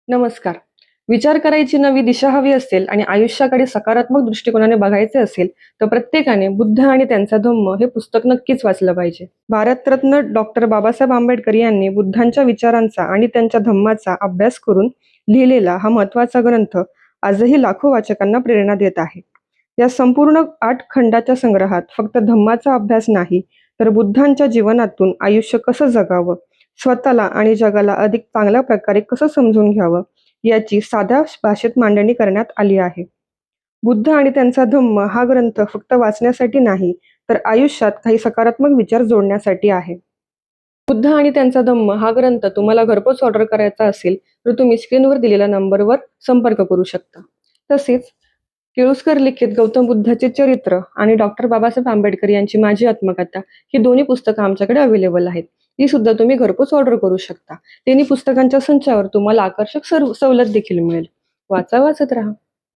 नमस्कार. विचार करायची नवी दिशा हवी असेल आणि आयुष्याकडे सकारात्मक दृष्टिकोनाने बघायचे असेल, तर प्रत्येकाने बुद्ध आणि त्यांचा धम्म हे पुस्तक नक्कीच वाचलं पाहिजे. भारतरत्न डॉक्टर बाबासाहेब आंबेडकर यांनी बुद्धांच्या विचारांचा आणि त्यांच्या धम्माचा अभ्यास करून लिहिलेला हा महत्त्वाचा ग्रंथ आजही लाखो वाचकांना प्रेरणा देत आहे. या संपूर्ण 8 खंडाच्या संग्रहात फक्त धम्माचा अभ्यास नाही, तर बुद्धांच्या जीवनातून आयुष्य कसं जगावं, स्वतःला आणि जगाला अधिक चांगल्या प्रकारे कसं समजून घ्यावं, याची साध्या भाषेत मांडणी करण्यात आली आहे. बुद्ध आणि त्यांचा धम्म हा ग्रंथ फक्त वाचण्यासाठी नाही, तर आयुष्यात काही सकारात्मक विचार जोडण्यासाठी आहे. बुद्ध आणि त्यांचा धम्म हा ग्रंथ तुम्हाला घरपोच ऑर्डर करायचा असेल, तर तुम्ही स्क्रीनवर दिलेल्या नंबरवर संपर्क करू शकता. तसेच केळुस्कर लिखित गौतम बुद्धाचे चरित्र आणि डॉक्टर बाबासाहेब आंबेडकर यांची माझी आत्मकथा ही दोन्ही पुस्तकं आमच्याकडे अवेलेबल आहेत. ही सुद्धा तुम्ही घरपोच ऑर्डर करू शकता. तिन्ही पुस्तकांच्या संचावर तुम्हाला आकर्षक सवलत देखील मिळेल. वाचा, वाचत राहा.